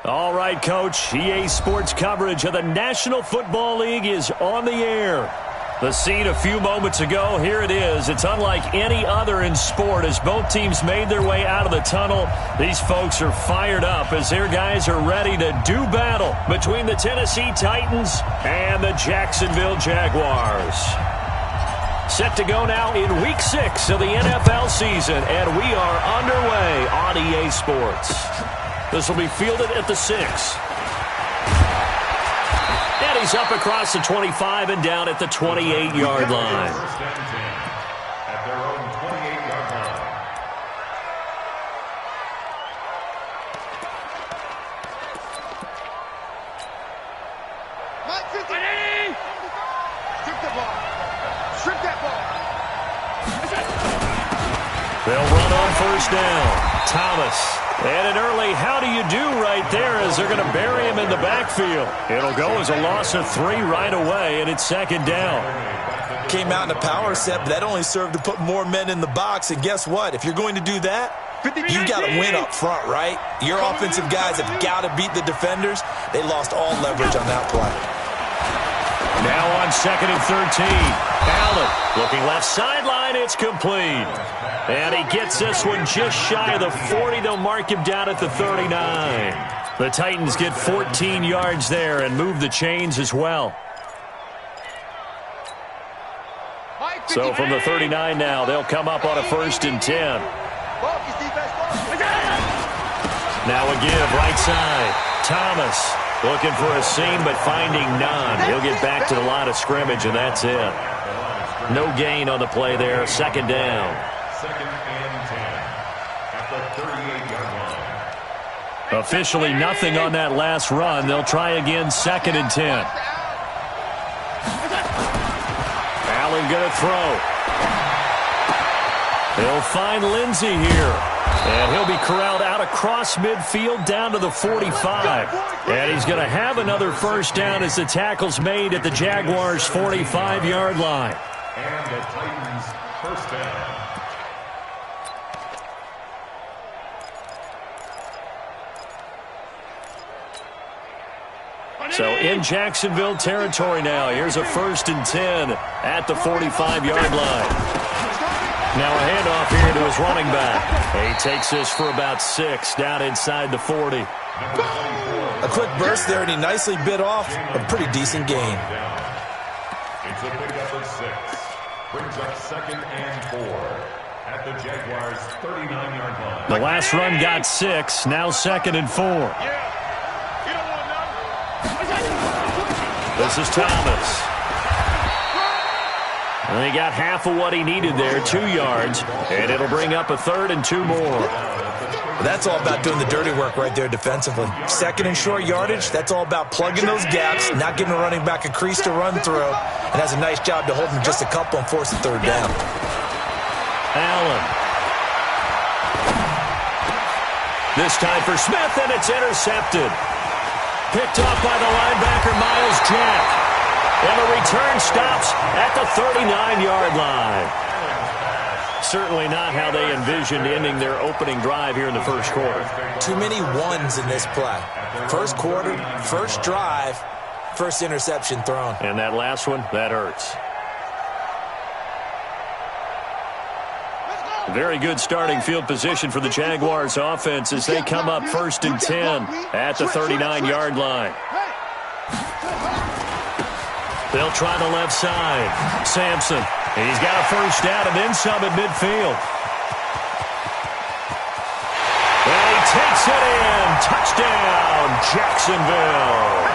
All right, Coach. EA Sports coverage of the National Football League is on the air. The scene a few moments ago, here it is. It's unlike any other in sport as both teams made their way out of the tunnel. These folks are fired up as their guys are ready to do battle between the Tennessee Titans and the Jacksonville Jaguars. Set to go now in Week 6 of the NFL season, and we are underway on EA Sports. This will be fielded at the 6. And he's up across the 25 and down at the 28-yard line. At their own 28-yard line. Mike 50. Strip the ball. Strip that ball. They'll run on first down. Thomas. And an early how do you do right there as they're going to bury him in the backfield. It'll go as a loss of 3 right away, and it's second down. Came out in a power set, but that only served to put more men in the box. And guess what? If you're going to do that, you got to win up front, right? Your offensive guys have got to beat the defenders. They lost all leverage on that play. Now on 2nd and 13. Allen looking left sideline. It's complete. And he gets this one just shy of the 40. They'll mark him down at the 39. The Titans get 14 yards there and move the chains as well. So from the 39 now, they'll come up on a 1st and 10. Now a give right side. Thomas looking for a seam but finding none. He'll get back to the line of scrimmage, and that's it. No gain on the play there. Second down. 2nd and 10 at the 38-yard line. Officially nothing on that last run. They'll try again 2nd and 10. Allen going to throw. He'll find Lindsey here. And he'll be corralled out across midfield down to the 45. And he's going to have another first down as the tackle's made at the Jaguars' 45-yard line. And the Titans' first down. So in Jacksonville territory now. Here's a 1st and 10 at the 45-yard line. Now a handoff here to his running back. He takes this for about 6 down inside the 40. A quick burst there, and he nicely bit off a pretty decent gain. It's a pickup of 6. Brings up 2nd and 4 at the Jaguars' 39-yard line. The last run got 6. Now 2nd and 4. This is Thomas. And he got half of what he needed there, 2 yards. And it'll bring up a 3rd and 2 more. That's all about doing the dirty work right there defensively. 2nd and short yardage, that's all about plugging those gaps, not giving a running back a crease to run through, and has a nice job to hold him just a couple and force the 3rd down. Allen. This time for Smith, and it's intercepted. Picked off by the linebacker, Miles Jack. And the return stops at the 39-yard line. Certainly not how they envisioned ending their opening drive here in the first quarter. Too many ones in this play. First quarter, first drive, first interception thrown. And that last one, that hurts. Very good starting field position for the Jaguars offense as they come up 1st and 10 at the 39-yard line. They'll try the left side. Sampson. He's got a first down and then some at midfield. And he takes it in. Touchdown, Jacksonville.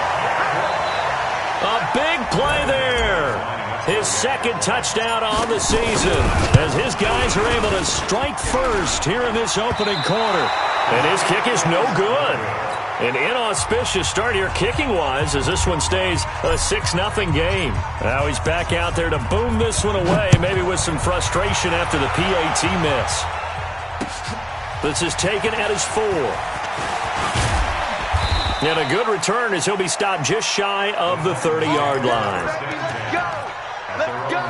A big play there. His 2nd touchdown on the season as his guys are able to strike first here in this opening quarter. And his kick is no good. An inauspicious start here kicking-wise as this one stays a 6-0 game. Now he's back out there to boom this one away, maybe with some frustration after the PAT miss. This is taken at his 4. And a good return as he'll be stopped just shy of the 30-yard line. Let's go!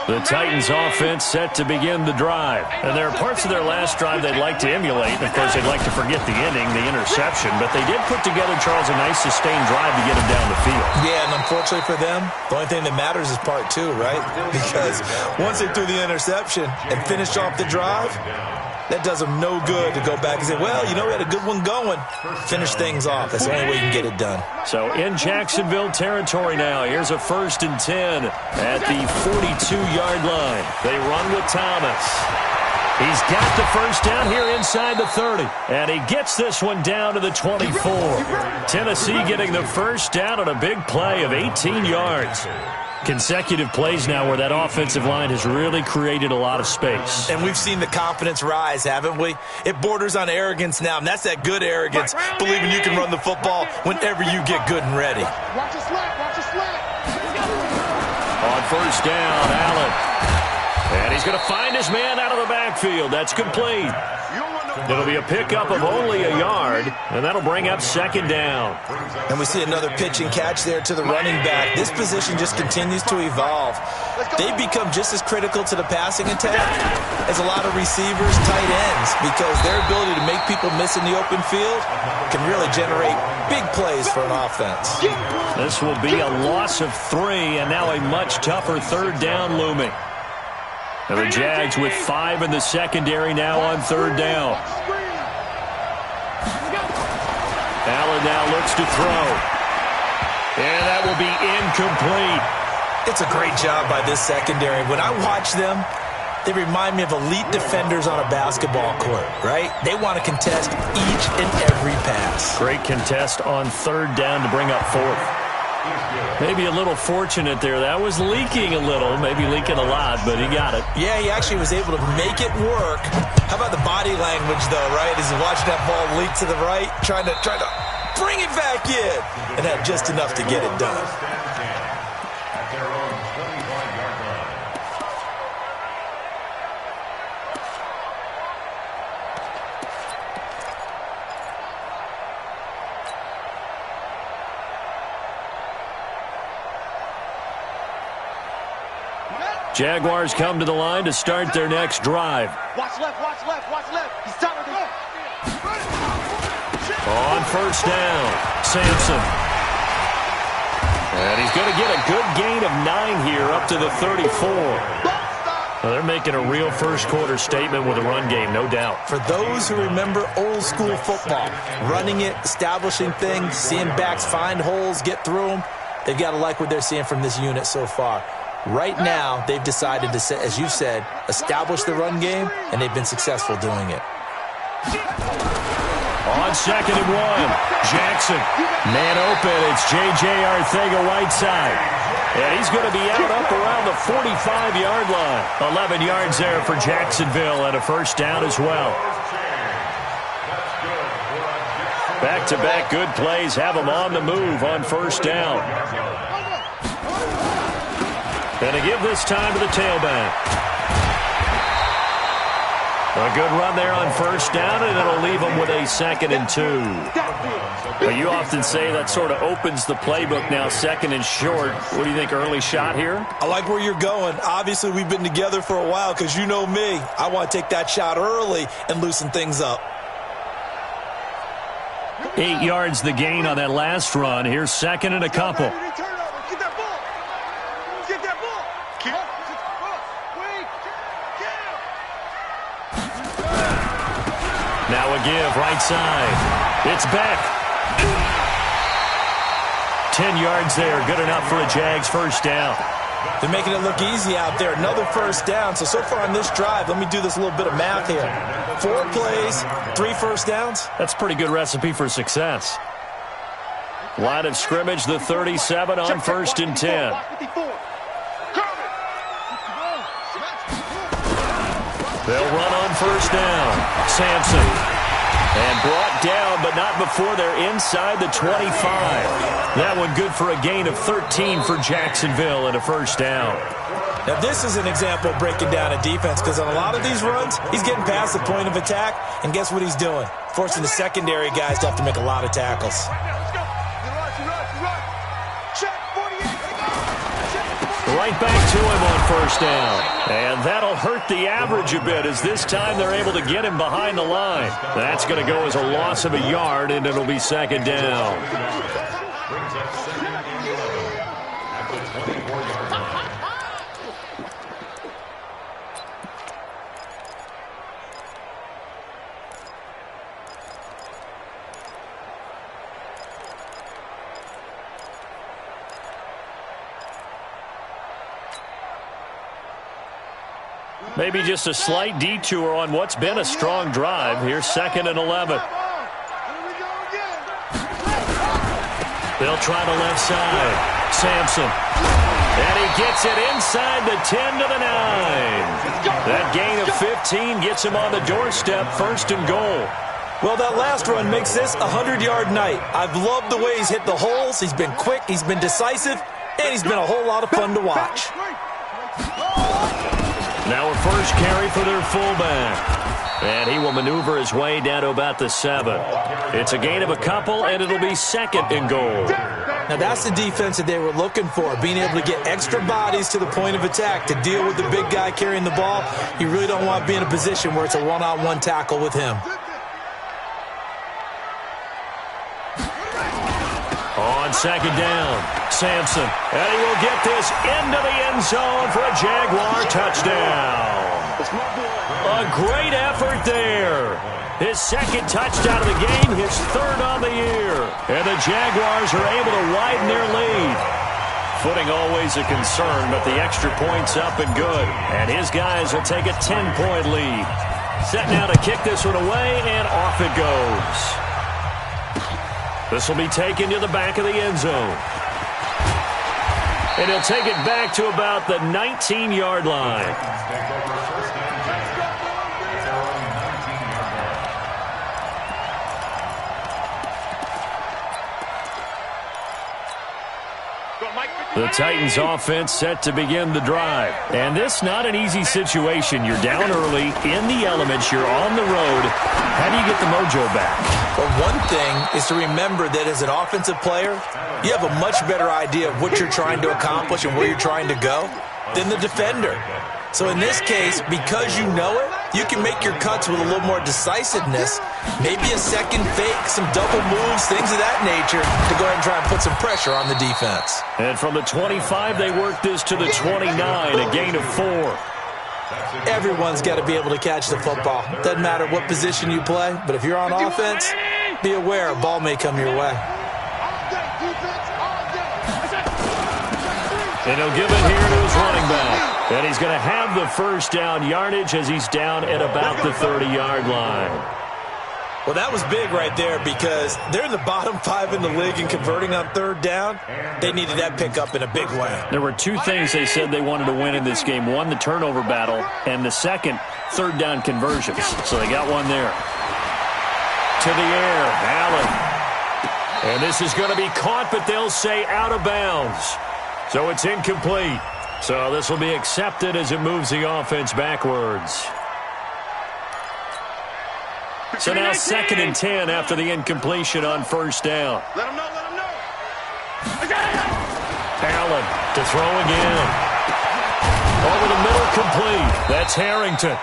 The Titans offense set to begin the drive. And there are parts of their last drive they'd like to emulate. Of course, they'd like to forget the ending, the interception. But they did put together, Charles, a nice sustained drive to get them down the field. Yeah, and unfortunately for them, the only thing that matters is part two, right? Because once they threw the interception and finished off the drive, that does them no good to go back and say, well, you know, we had a good one going. Finish things off. That's the only way you can get it done. So in Jacksonville territory now, here's a 1st and 10 at the 42-yard line. They run with Thomas. He's got the first down here inside the 30. And he gets this one down to the 24. Tennessee getting the first down on a big play of 18 yards. Consecutive plays now where that offensive line has really created a lot of space. And we've seen the confidence rise, haven't we? It borders on arrogance now, and that's that good arrogance, believing you can run the football whenever you get good and ready. Watch a slap, watch a slap. On first down, Allen. And he's going to find his man out of the backfield. That's complete. It'll be a pickup of only a yard, and that'll bring up 2nd down. And we see another pitch and catch there to the running back. This position just continues to evolve. They've become just as critical to the passing attack as a lot of receivers, tight ends, because their ability to make people miss in the open field can really generate big plays for an offense. This will be a loss of 3, and now a much tougher 3rd down looming. And the Jags with 5 in the secondary now on 3rd down. Allen now looks to throw. And that will be incomplete. It's a great job by this secondary. When I watch them, they remind me of elite defenders on a basketball court, right? They want to contest each and every pass. Great contest on 3rd down to bring up 4th. Maybe a little fortunate there. That was leaking a little, maybe leaking a lot, but he got it. Yeah, he actually was able to make it work. How about the body language, though, right? As he's watching that ball leak to the right, trying to bring it back in, and had just enough to get it done. Jaguars come to the line to start their next drive. Watch left, watch left, watch left. He's tired of it. On first down, Sampson. And he's going to get a good gain of 9 here up to the 34. Well, they're making a real first-quarter statement with a run game, no doubt. For those who remember old-school football, running it, establishing things, seeing backs find holes, get through them, they've got to like what they're seeing from this unit so far. Right now, they've decided to, as you said, establish the run game, and they've been successful doing it. On 2nd and 1, Jackson. Man open, it's J.J. Arcega right side. And he's going to be out up around the 45-yard line. 11 yards there for Jacksonville and a first down as well. Back-to-back good plays have them on the move on first down. And to give this time to the tailback. A good run there on first down, and it'll leave them with a 2nd and 2. Well, you often say that sort of opens the playbook now, 2nd and short. What do you think, early shot here? I like where you're going. Obviously, we've been together for a while because you know me. I want to take that shot early and loosen things up. 8 yards the gain on that last run. Here's 2nd and a couple. Now a give, right side. It's back. 10 yards there, good enough for a Jags first down. They're making it look easy out there. Another first down. So far on this drive, let me do this little bit of math here. 4 plays, 3 first downs. That's a pretty good recipe for success. Line of scrimmage, the 37 on 1st and 10. They'll run on first down. Sampson. And brought down, but not before they're inside the 25. That one good for a gain of 13 for Jacksonville and a first down. Now, this is an example of breaking down a defense because on a lot of these runs, he's getting past the point of attack, and guess what he's doing? Forcing the secondary guys to have to make a lot of right back to him on first down. And that'll hurt the average a bit as this time they're able to get him behind the line. That's going to go as a loss of a yard, and it'll be second down. Brings up second and 11 at the 24-yard line. Maybe just a slight detour on what's been a strong drive. Here's second and 11. They'll try the left side. Sampson. And he gets it inside the 10 to the 9. That gain of 15 gets him on the doorstep, first and goal. Well, that last run makes this a 100-yard night. I've loved the way he's hit the holes. He's been quick, he's been decisive, and he's been a whole lot of fun to watch. Now a first carry for their fullback. And he will maneuver his way down to about the 7. It's a gain of a couple, and it'll be second and goal. Now that's the defense that they were looking for, being able to get extra bodies to the point of attack to deal with the big guy carrying the ball. You really don't want to be in a position where it's a one-on-one tackle with him. On second down, Sampson. And he will get this into the end zone for a Jaguar touchdown. A great effort there. His second touchdown of the game, his third on the year. And the Jaguars are able to widen their lead. Footing always a concern, but the extra point's up and good. And his guys will take a 10-point lead. Set now to kick this one away, and off it goes. This will be taken to the back of the end zone. And he'll take it back to about the 19-yard line. The Titans offense set to begin the drive. And this not an easy situation. You're down early, in the elements, you're on the road. How do you get the mojo back? Well, one thing is to remember that as an offensive player, you have a much better idea of what you're trying to accomplish and where you're trying to go than the defender. So in this case, because you know it, you can make your cuts with a little more decisiveness, maybe a second fake, some double moves, things of that nature, to go ahead and try and put some pressure on the defense. And from the 25, they work this to the 29, a gain of 4. Everyone's got to be able to catch the football. Doesn't matter what position you play, but if you're on offense, be aware a ball may come your way. And he'll give it here to his running back. And he's going to have the first down yardage as he's down at about the 30-yard line. Well, that was big right there because they're in the bottom 5 in the league and converting on third down. They needed that pickup in a big way. There were two things they said they wanted to win in this game. One, the turnover battle, and the second, third down conversions. So they got one there. To the air, Allen. And this is going to be caught, but they'll say out of bounds. So it's incomplete. So this will be accepted as it moves the offense backwards. So now second and 10 after the incompletion on first down. Let him know, let him know. Allen to throw again. Over the middle, complete. That's Harrington.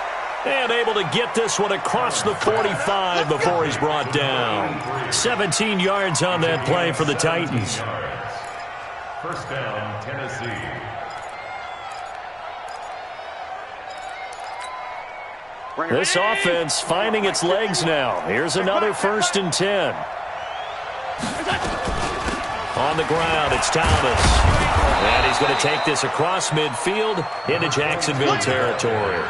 And able to get this one across the 45 before he's brought down. 17 yards on that play for the Titans. First down, Tennessee. This offense finding its legs now. Here's another first and 10. On the ground, it's Thomas. And he's going to take this across midfield into Jacksonville territory.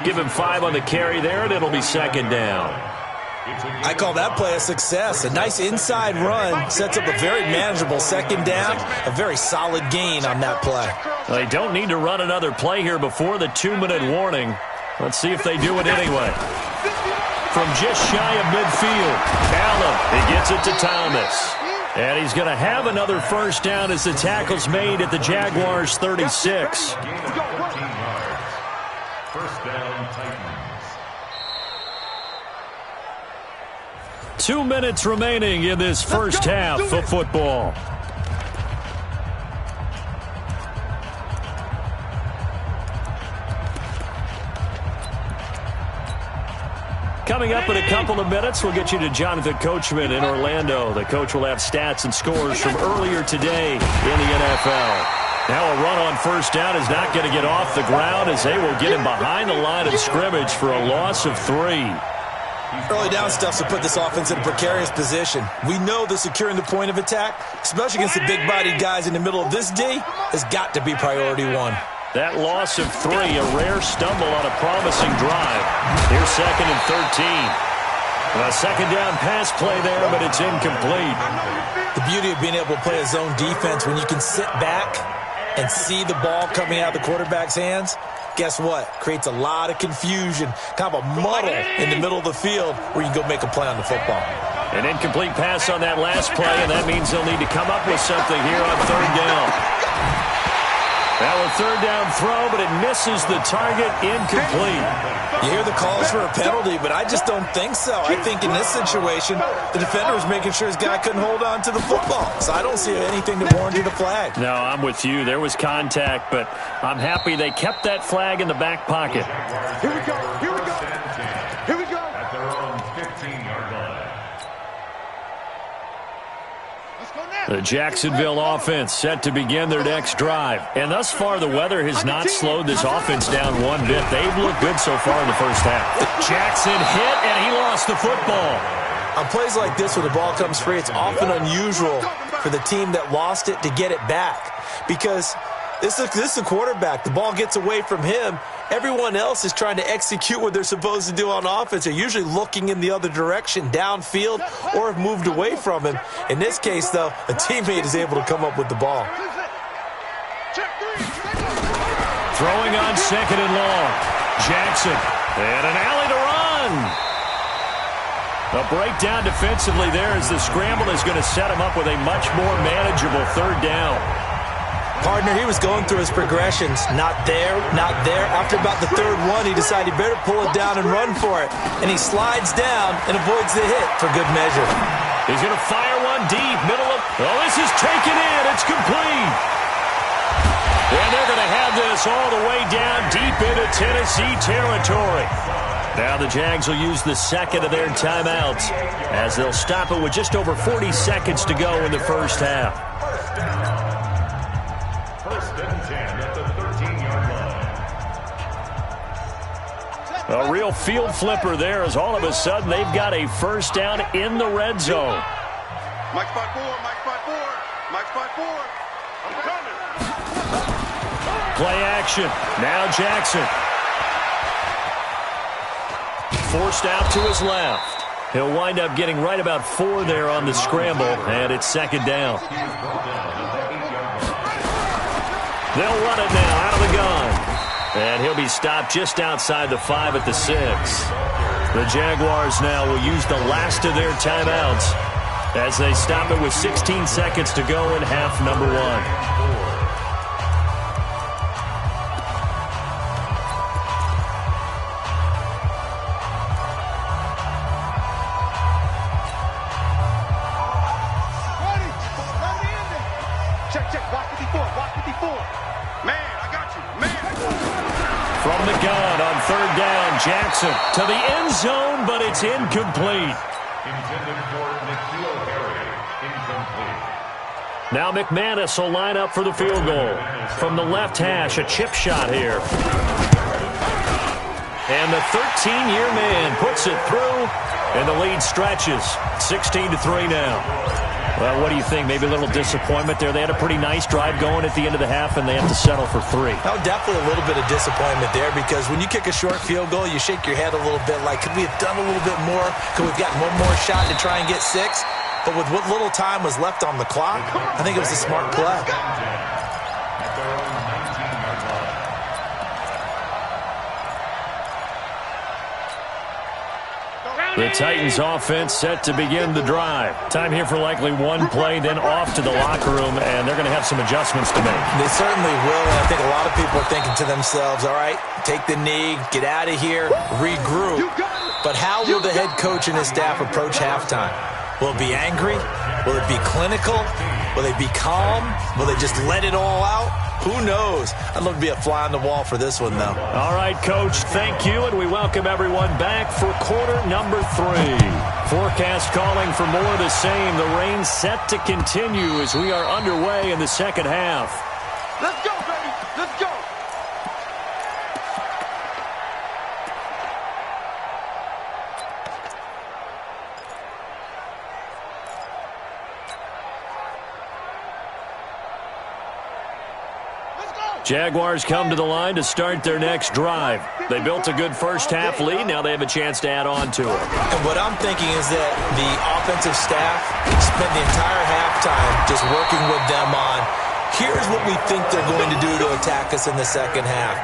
Give him 5 on the carry there, and it'll be second down. I call that play a success. A nice inside run sets up a very manageable second down. A very solid gain on that play. They don't need to run another play here before the 2-minute warning. Let's see if they do it anyway. From just shy of midfield, Allen, he gets it to Thomas. And he's going to have another first down as the tackle's made at the Jaguars' 36. First down, Titans. 2 minutes remaining in this first half of football. Coming up in a couple of minutes, we'll get you to Jonathan Coachman in Orlando. The coach will have stats and scores from earlier today in the NFL. Now a run on first down is not going to get off the ground as they will get him behind the line of scrimmage for a loss of 3. Early down stuff to put this offense in a precarious position. We know that securing the point of attack, especially against the big-bodied guys in the middle of this D, has got to be priority 1. That loss of 3, a rare stumble on a promising drive. Here's 2nd and 13. A second down pass play there, but it's incomplete. The beauty of being able to play a zone defense when you can sit back and see the ball coming out of the quarterback's hands, guess what? Creates a lot of confusion, kind of a muddle in the middle of the field where you can go make a play on the football. An incomplete pass on that last play, and that means they'll need to come up with something here on 3rd down. Now a 3rd down throw, but it misses the target, incomplete. You hear the calls for a penalty, but I just don't think so. I think in this situation, the defender was making sure his guy couldn't hold on to the football. So I don't see anything that warranted a flag. No, I'm with you. There was contact, but I'm happy they kept that flag in the back pocket. Here we go. Here we go. Here we go. At their own 15-yard line. Let's go now. The Jacksonville offense set to begin their next drive. And thus far, the weather has not slowed this offense down one bit. They've looked good so far in the first half. Jackson hit, and he lost the football. On plays like this where the ball comes free, it's often unusual for the team that lost it to get it back. Because this is a quarterback. The ball gets away from him. Everyone else is trying to execute what they're supposed to do on offense. They're usually looking in the other direction, downfield, or have moved away from him. In this case, though, a teammate is able to come up with the ball. Throwing on 2nd and long. Jackson, and an alley to run. A breakdown defensively there as the scramble is going to set him up with a much more manageable 3rd down. Partner, he was going through his progressions. Not there, not there. After about the 3rd one, he decided he better pull it down and run for it. And he slides down and avoids the hit for good measure. He's going to fire one deep, middle of... Oh, this is taken in. It's complete. And they're going to have this all the way down deep into Tennessee territory. Now the Jags will use the 2nd of their timeouts as they'll stop it with just over 40 seconds to go in the first half. 1st and 10 at the 13-yard line. A real field flipper there as all of a sudden they've got a first down in the red zone. Mike spot 4, Mike spot 4, Mike spot 4. I'm coming. Play action. Now Jackson. Forced out to his left. He'll wind up getting right about 4 there on the scramble, and it's 2nd down. They'll run it now out of the gun. And he'll be stopped just outside the 5 at the 6. The Jaguars now will use the last of their timeouts as they stop it with 16 seconds to go in half number 1. Check, block 54, block 54. Man, I got you, man. From the gun on 3rd down, Jackson to the end zone, but it's incomplete. Intended for N'Keal Harry. Incomplete. Now McManus will line up for the field goal. From the left hash, a chip shot here. And the 13-year man puts it through, and the lead stretches. 16-3 now. Well, what do you think? Maybe a little disappointment there. They had a pretty nice drive going at the end of the half, and they have to settle for 3. Oh, definitely a little bit of disappointment there because when you kick a short field goal, you shake your head a little bit like, could we have done a little bit more? Could we have gotten one more shot to try and get 6? But with what little time was left on the clock, I think it was a smart play. The Titans offense set to begin the drive. Time here for likely one play, then off to the locker room, and they're going to have some adjustments to make. They certainly will, and I think a lot of people are thinking to themselves, all right, take the knee, get out of here, regroup. But how will the head coach and his staff approach halftime? Will it be angry? Will it be clinical? Will they be calm? Will they just let it all out? Who knows? I'd love to be a fly on the wall for this one, though. All right, Coach, thank you, and we welcome everyone back for quarter number 3. Forecast calling for more of the same. The rain set to continue as we are underway in the second half. Let's go, baby. Let's go. Jaguars come to the line to start their next drive. They built a good first-half lead. Now they have a chance to add on to it. And what I'm thinking is that the offensive staff spent the entire halftime just working with them on, here's what we think they're going to do to attack us in the second half.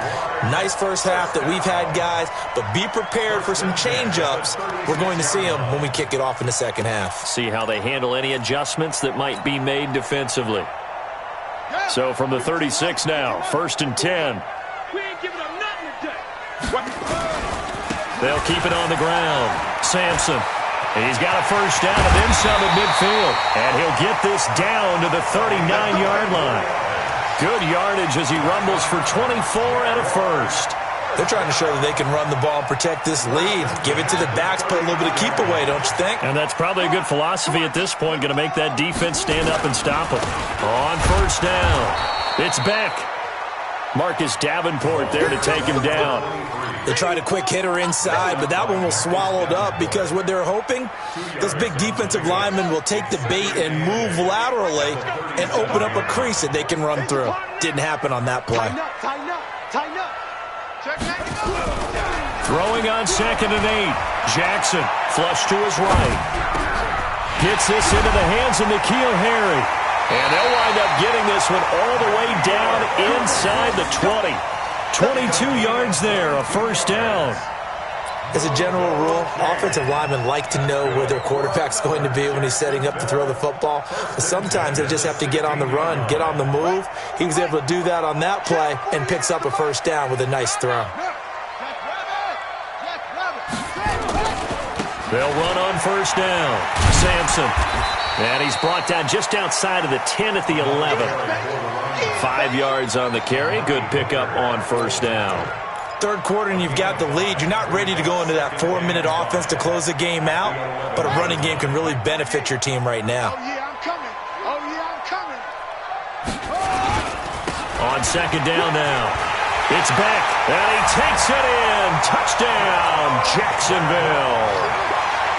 Nice first half that we've had, guys, but be prepared for some change-ups. We're going to see them when we kick it off in the second half. See how they handle any adjustments that might be made defensively. So from the 36 now, 1st and 10. We ain't giving up nothing today. They'll keep it on the ground. Sampson. He's got a first down and then some at midfield. And he'll get this down to the 39-yard line. Good yardage as he rumbles for 24 and a first. They're trying to show that they can run the ball and protect this lead. Give it to the backs, put a little bit of keep away, don't you think? And that's probably a good philosophy at this point, going to make that defense stand up and stop them. On first down, it's Beck. Marcus Davenport there to take him down. They tried a quick hitter inside, but that one was swallowed up because what they're hoping, this big defensive lineman will take the bait and move laterally and open up a crease that they can run through. Didn't happen on that play. Tighten up. Tighten up. Throwing on 2nd and 8. Jackson, flush to his right. Gets this into the hands of N'Keal Harry. And they'll wind up getting this one all the way down inside the 20. 22 yards there, a first down. As a general rule, offensive linemen like to know where their quarterback's going to be when he's setting up to throw the football. But sometimes they just have to get on the run, get on the move. He was able to do that on that play and picks up a first down with a nice throw. They'll run on first down. Sampson. And he's brought down just outside of the 10 at the 11. 5 yards on the carry. Good pickup on first down. Third quarter and you've got the lead. You're not ready to go into that 4-minute offense to close the game out, but a running game can really benefit your team right now. Oh, yeah, I'm coming. Oh, yeah, I'm coming. On 2nd down now. It's Beck, and he takes it in. Touchdown, Jacksonville.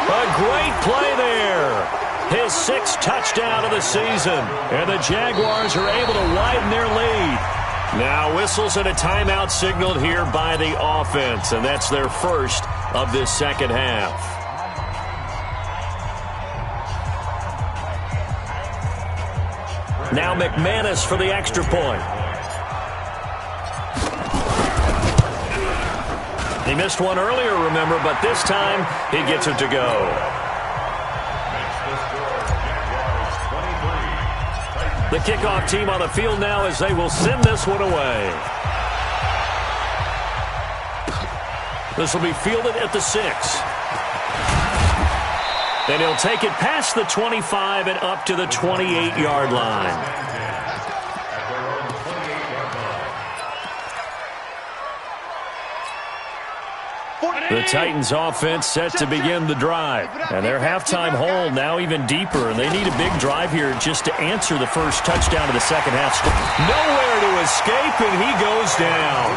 A great play there. His 6th touchdown of the season, and the Jaguars are able to widen their lead. Now whistles and a timeout signaled here by the offense, and that's their first of this second half. Now McManus for the extra point. He missed one earlier, remember, but this time he gets it to go. The kickoff team on the field now as they will send this one away. This will be fielded at the 6. And he'll take it past the 25 and up to the 28-yard line. The Titans offense set to begin the drive. And their halftime hole now even deeper. And they need a big drive here just to answer the first touchdown of the second half. Nowhere to escape, and he goes down.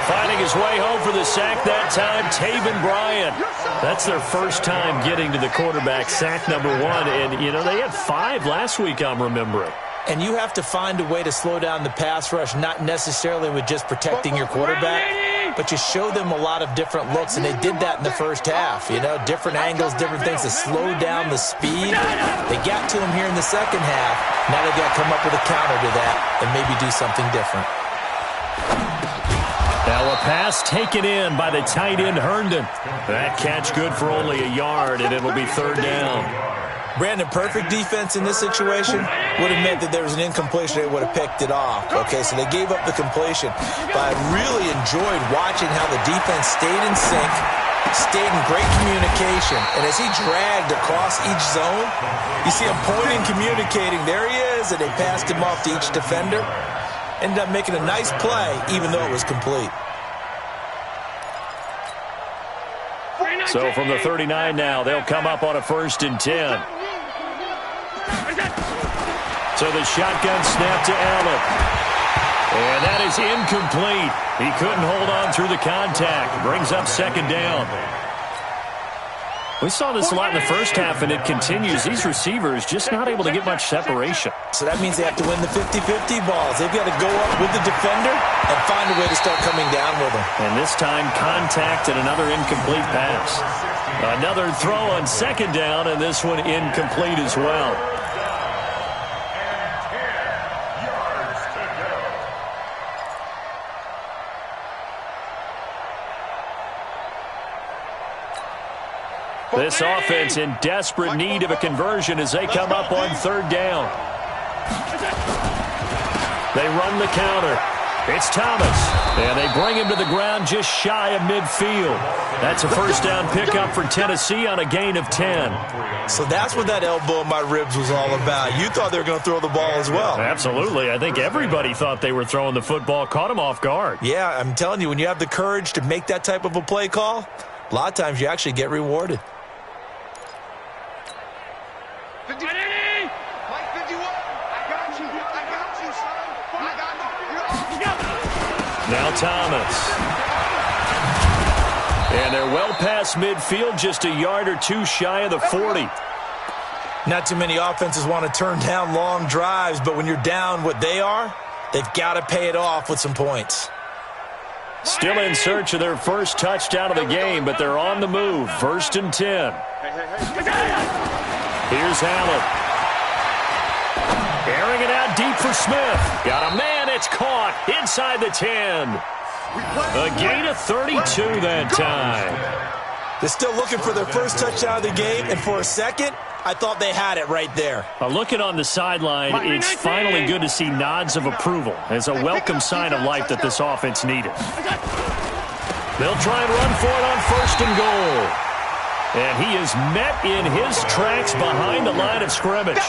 Finding his way home for the sack that time, Taven Bryan. That's their first time getting to the quarterback, sack number 1. And, you know, they had 5 last week, I'm remembering. And you have to find a way to slow down the pass rush, not necessarily with just protecting your quarterback, but you show them a lot of different looks, and they did that in the first half. You know, different angles, different things to slow down the speed. They got to him here in the second half. Now they've got to come up with a counter to that and maybe do something different. Now a pass taken in by the tight end Herndon. That catch good for only a yard, and it'll be 3rd down. Brandon, perfect defense in this situation would have meant that there was an incompletion. They would have picked it off. Okay, so they gave up the completion. But I really enjoyed watching how the defense stayed in sync, stayed in great communication. And as he dragged across each zone, you see him pointing, communicating. There he is. is, and they passed him off to each defender. Ended up making a nice play, even though it was complete. So from the 39 now, they'll come up on a 1st and 10. So the shotgun snap to Allen. And that is incomplete. He couldn't hold on through the contact. Brings up 2nd down. We saw this a lot in the first half, and it continues. These receivers just not able to get much separation. So that means they have to win the 50-50 balls. They've got to go up with the defender and find a way to start coming down with them. And this time, contact and another incomplete pass. Another throw on 2nd down, and this one incomplete as well. This offense in desperate need of a conversion as they come up on 3rd down. They run the counter. It's Thomas. And they bring him to the ground just shy of midfield. That's a 1st down pickup for Tennessee on a gain of 10. So that's what that elbow in my ribs was all about. You thought they were going to throw the ball as well. Absolutely. I think everybody thought they were throwing the football. Caught him off guard. Yeah, I'm telling you, when you have the courage to make that type of a play call, a lot of times you actually get rewarded. Now Thomas. And they're well past midfield, just a yard or two shy of the 40. Not too many offenses want to turn down long drives, but when you're down what they are, they've got to pay it off with some points. Still in search of their first touchdown of the game, but they're on the move. 1st and 10. Here's Allen. Airing it out deep for Smith. Got a man. It's caught inside the 10. A gain of 32 that time. They're still looking for their first touchdown of the game, and for a second, I thought they had it right there. Looking on the sideline, it's finally good to see nods of approval. It's a welcome sign of life that this offense needed. They'll try and run for it on 1st and goal. And he is met in his tracks behind the line of scrimmage.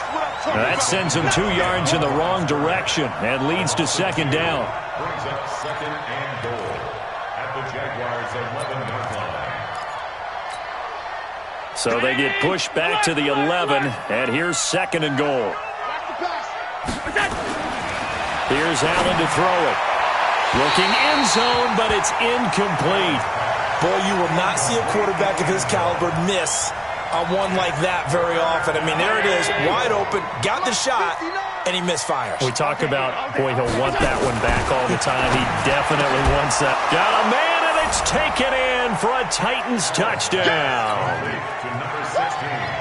That sends him 2 yards in the wrong direction and leads to 2nd down. Brings up 2nd and goal at the Jaguars' 11-yard line. So they get pushed back to the 11, and here's 2nd and goal. Here's Allen to throw it. Looking end zone, but it's incomplete. Boy, you will not see a quarterback of his caliber miss on one like that very often. I mean, there it is, wide open, got the shot, and he misfires. We talk about, boy, he'll want that one back all the time. He definitely wants that. Got a man, and it's taken in for a Titans touchdown.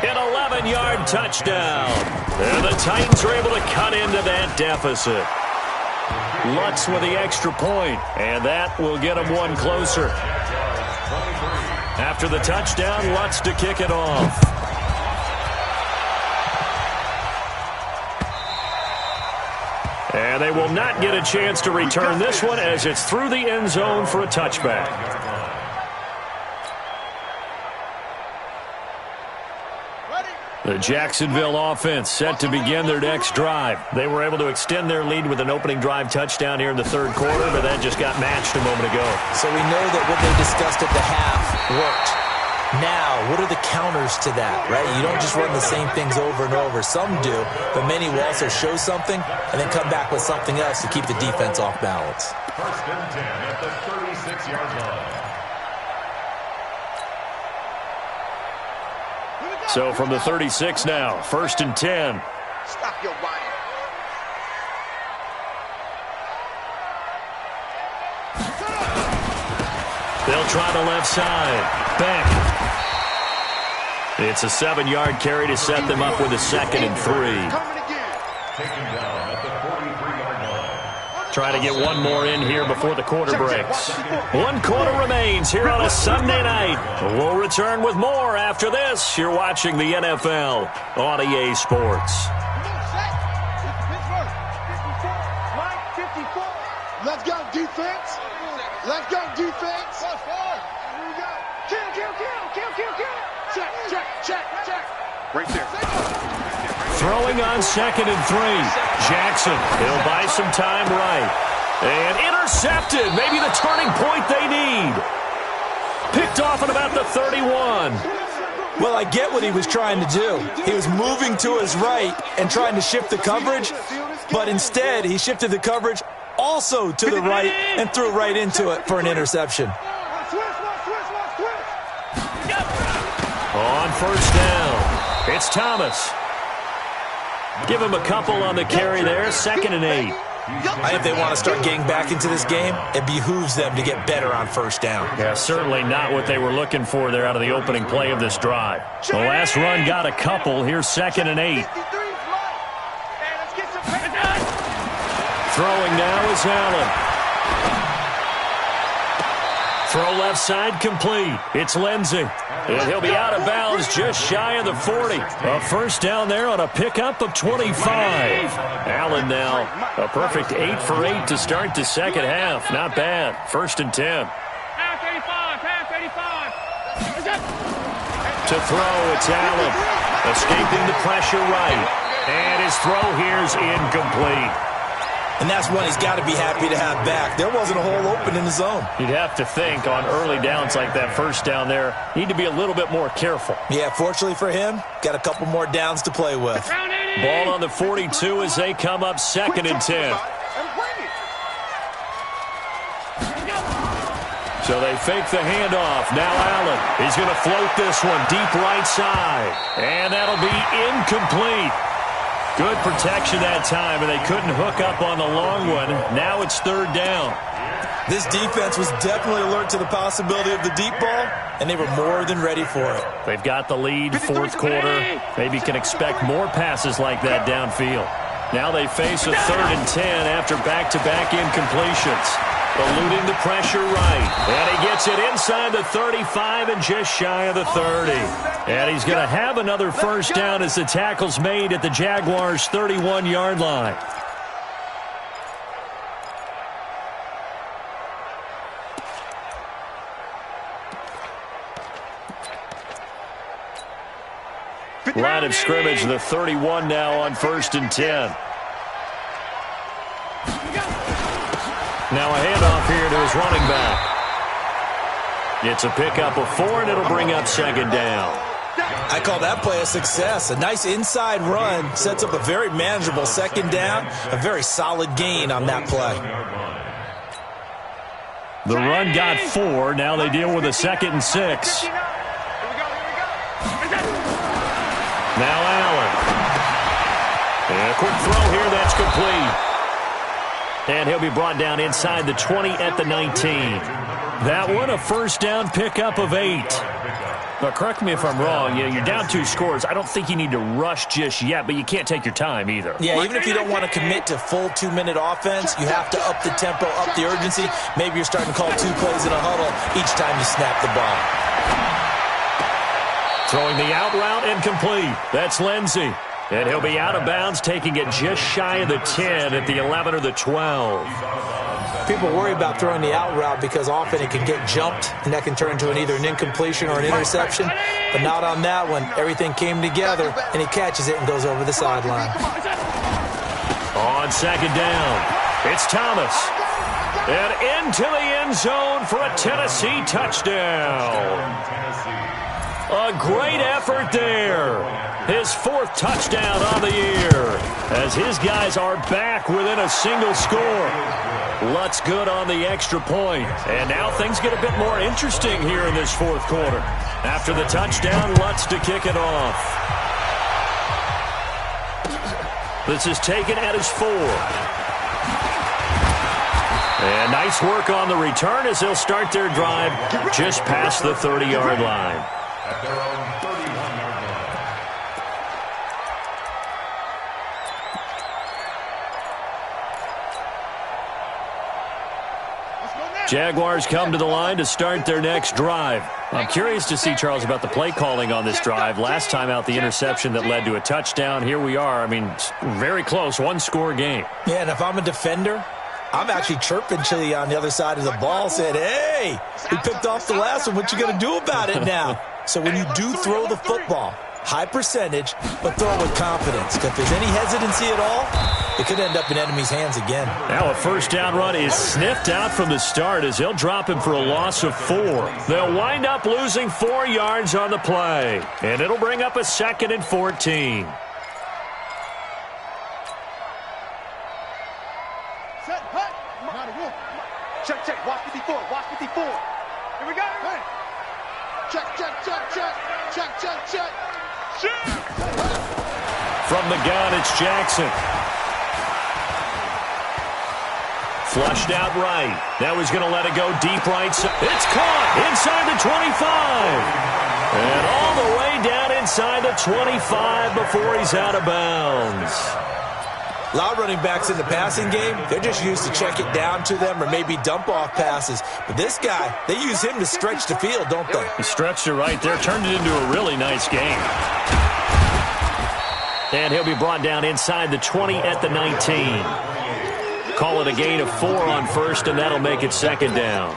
An 11-yard touchdown. And the Titans are able to cut into that deficit. Lutz with the extra point, and that will get him one closer. After the touchdown, Lutz to kick it off. And they will not get a chance to return this one as it's through the end zone for a touchback. The Jacksonville offense set to begin their next drive. They were able to extend their lead with an opening drive touchdown here in the 3rd quarter, but that just got matched a moment ago. So we know that what they discussed at the half worked. Now, what are the counters to that, right? You don't just run the same things over and over. Some do, but many will also show something and then come back with something else to keep the defense off balance. 1st and 10 at the 36-yard line. So from the 36 now, 1st and 10. Stop your whining. They'll try the left side. Back. It's a 7-yard carry to set them up with a 2nd and 3. Taken down at the 43-yard line. Trying to get one more in here before the quarter breaks. 1 quarter remains here on a Sunday night. We'll return with more after this. You're watching the NFL on EA Sports. Let's go, defense. Let's go, defense. Here we go. Kill. Check. Right there. throwing on 2nd and 3. Jackson, he'll buy some time right. And intercepted. Maybe the turning point they need. Picked off at about the 31. Well, I get what he was trying to do. He was moving to his right and trying to shift the coverage, but instead he shifted the coverage also to the right and threw right into it for an interception. On 1st down, it's Thomas. Give him a couple on the carry there, 2nd and 8. I think if they want to start getting back into this game, it behooves them to get better on 1st down. Yeah, certainly not what they were looking for there out of the opening play of this drive. The last run got a couple. Here's 2nd and 8. Throwing now is Allen. Throw left side complete. It's Lindsey. And he'll be out of bounds just shy of the 40. A 1st down there on a pickup of 25. Allen now a perfect 8 for 8 to start the 2nd half. Not bad. 1st and 10. To throw, it's Allen. Escaping the pressure right. And his throw here's incomplete. And that's one he's got to be happy to have back. There wasn't a hole open in the zone. You'd have to think on early downs like that 1st down there, need to be a little bit more careful. Yeah, fortunately for him, got a couple more downs to play with. Ball on the 42 as they come up 2nd and 10. So they fake the handoff. Now Allen. He's going to float this one deep right side. And that'll be incomplete. Good protection that time, and they couldn't hook up on the long one. Now it's 3rd down. This defense was definitely alert to the possibility of the deep ball, and they were more than ready for it. They've got the lead, 4th quarter. Maybe can expect more passes like that downfield. Now they face a 3rd and 10 after back-to-back incompletions. Eluding the pressure right. And he gets it inside the 35 and just shy of the 30. And he's going to have another 1st down as the tackle's made at the Jaguars' 31-yard line. Line of scrimmage, the 31 now on 1st and 10. Now a handoff here to his running back. It's a pickup of 4, and it'll bring up 2nd down. I call that play a success. A nice inside run sets up a very manageable 2nd down. A very solid gain on that play. The run got 4. Now they deal with a 2nd and 6. Now Allen. And a quick throw here that's complete. And he'll be brought down inside the 20 at the 19. That one a 1st down pickup of 8. But correct me if I'm wrong. You're down 2 scores. I don't think you need to rush just yet, but you can't take your time either. Yeah, even if you don't want to commit to full 2-minute offense, you have to up the tempo, up the urgency. Maybe you're starting to call 2 plays in a huddle each time you snap the ball. Throwing the out route incomplete. That's Lindsey. And he'll be out of bounds, taking it just shy of the 10 at the 11 or the 12. People worry about throwing the out route because often it can get jumped, and that can turn into either an incompletion or an interception. But not on that one. Everything came together, and he catches it and goes over the sideline. On 2nd down, it's Thomas. And into the end zone for a Tennessee touchdown. A great effort there. His 4th touchdown on the year as his guys are back within a single score. Lutz good on the extra point. And now things get a bit more interesting here in this 4th quarter. After the touchdown, Lutz to kick it off. This is taken at his 4. And nice work on the return as they'll start their drive just past the 30-yard line. At their own 31-yard line. Jaguars come to the line to start their next drive. I'm curious to see, Charles, about the play calling on this drive. Last time out, the interception that led to a touchdown. Here we are. I mean, very close, 1-score game. Yeah, and if I'm a defender, I'm actually chirping Chili on the other side of the ball, saying, hey, we picked off the last one. What you going to do about it now? So when you do throw the football, high percentage, but throw it with confidence. If there's any hesitancy at all, it could end up in enemy's hands again. Now a first down run is sniffed out from the start as they'll drop him for a loss of 4. They'll wind up losing 4 yards on the play, and it'll bring up a 2nd and 14. Check. Watch 54. Watch 54. Here we go. Hey. Check. From the gun, it's Jackson. Flushed out right. Now he's going to let it go deep right side. It's caught inside the 25. And all the way down inside the 25 before he's out of bounds. A lot of running backs in the passing game, they're just used to check it down to them or maybe dump off passes. But this guy, they use him to stretch the field, don't they? He stretched it right there, turned it into a really nice game. And he'll be brought down inside the 20 at the 19. Call it a gain of 4 on first, and that'll make it 2nd down.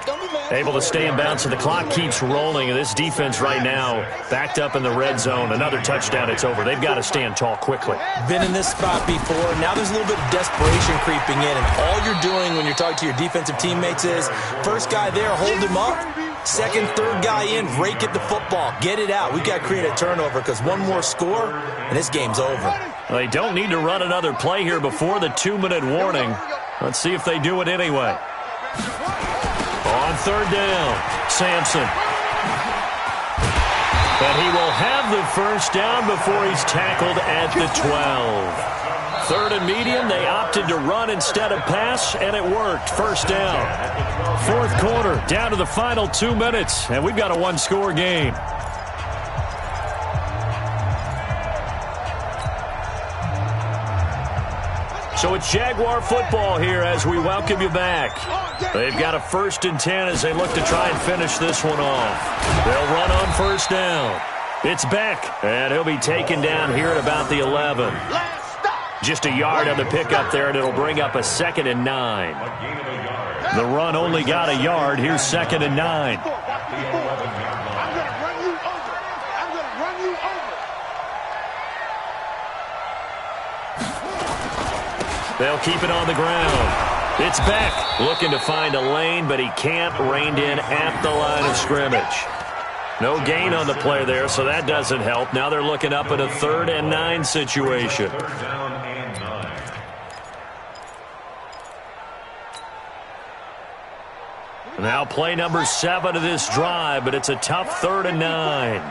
Able to stay in bounds, and the clock keeps rolling. And this defense right now backed up in the red zone. Another touchdown, it's over. They've got to stand tall quickly. Been in this spot before. Now there's a little bit of desperation creeping in. And all you're doing when you're talking to your defensive teammates is, first guy there, hold him up. Second, third guy in, rake at the football. Get it out. We've got to create a turnover because one more score, and this game's over. They don't need to run another play here before the 2-minute warning. Let's see if they do it anyway. On 3rd down, Sampson. But he will have the first down before he's tackled at the 12. 3rd and medium, they opted to run instead of pass, and it worked. First down. 4th quarter, down to the final 2 minutes, and we've got a 1-score game. So it's Jaguar football here as we welcome you back. They've got a 1st and 10 as they look to try and finish this one off. They'll run on first down. It's Beck, and he'll be taken down here at about the 11. Just a yard on the pickup there, and it'll bring up a 2nd and 9. The run only got a yard. Here's 2nd and 9. They'll keep it on the ground. It's Beck looking to find a lane, but he can't. Reined in at the line of scrimmage. No gain on the play there, so that doesn't help. Now they're looking up at a 3rd and 9 situation. Now play number 7 of this drive, but it's a tough 3rd and 9.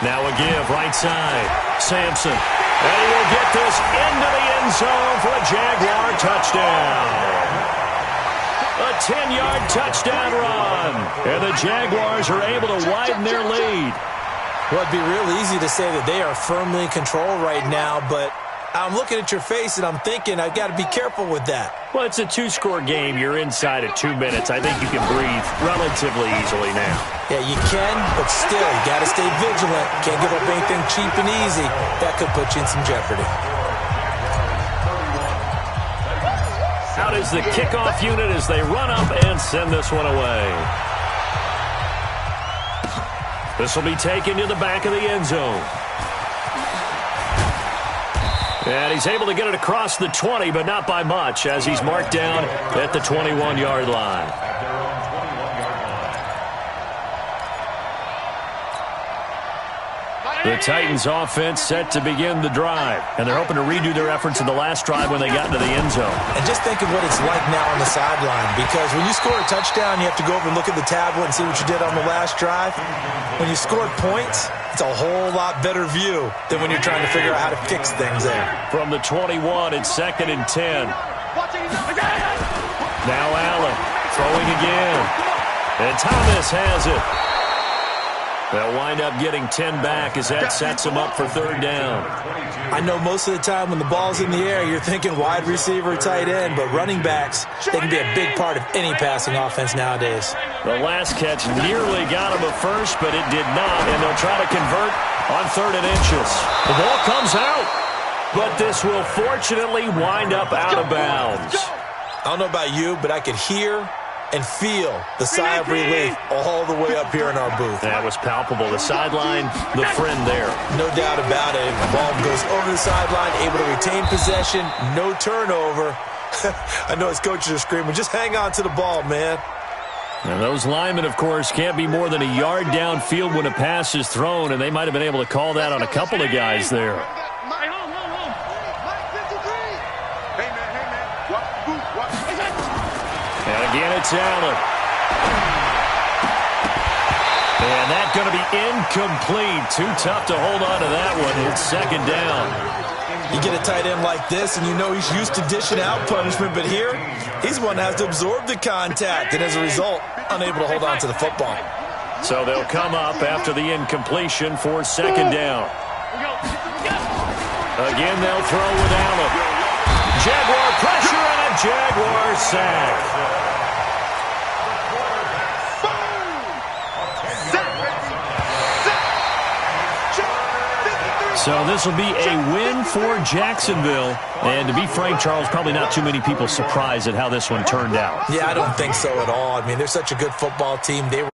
Now a give, right side. Sampson. And he will get this into the end zone for a Jaguar touchdown. A 10-yard touchdown run. And the Jaguars are able to widen their lead. Well, it'd be real easy to say that they are firmly in control right now, but I'm looking at your face and I'm thinking I've got to be careful with that. Well, it's a 2-score game. You're inside at 2 minutes. I think you can breathe relatively easily now. Yeah, you can, but still, you got to stay vigilant. Can't give up anything cheap and easy. That could put you in some jeopardy. Out is the kickoff unit as they run up and send this one away. This will be taken to the back of the end zone. And he's able to get it across the 20, but not by much, as he's marked down at the 21-yard line. The Titans offense set to begin the drive, and they're hoping to redo their efforts in the last drive when they got into the end zone. And just think of what it's like now on the sideline, because when you score a touchdown, you have to go over and look at the tablet and see what you did on the last drive. When you scored points, it's a whole lot better view than when you're trying to figure out how to fix things there. From the 21, it's 2nd and 10. Now Allen throwing again. And Thomas has it. They'll wind up getting 10 back as that sets them up for 3rd down. I know most of the time when the ball's in the air, you're thinking wide receiver, tight end, but running backs, they can be a big part of any passing offense nowadays. The last catch nearly got him a first, but it did not, and they'll try to convert on 3rd and inches. The ball comes out, but this will fortunately wind up out of bounds. I don't know about you, but I could hear and feel the sigh of relief all the way up here in our booth. That was palpable. The sideline, the friend there. No doubt about it. The ball goes over the sideline, able to retain possession, no turnover. I know his coaches are screaming, just hang on to the ball, man. And those linemen, of course, can't be more than a yard downfield when a pass is thrown, and they might have been able to call that on a couple of guys there. And again, it's Allen. And that's going to be incomplete. Too tough to hold on to that one. It's second down. You get a tight end like this, and you know he's used to dishing out punishment, but here, he's the one that has to absorb the contact, and as a result, unable to hold on to the football. So they'll come up after the incompletion for second down. Again, they'll throw with Allen. Jaguar pressure and a Jaguar sack. So this will be a win for Jacksonville. And to be frank, Charles, probably not too many people surprised at how this one turned out. Yeah, I don't think so at all. I mean, they're such a good football team. They were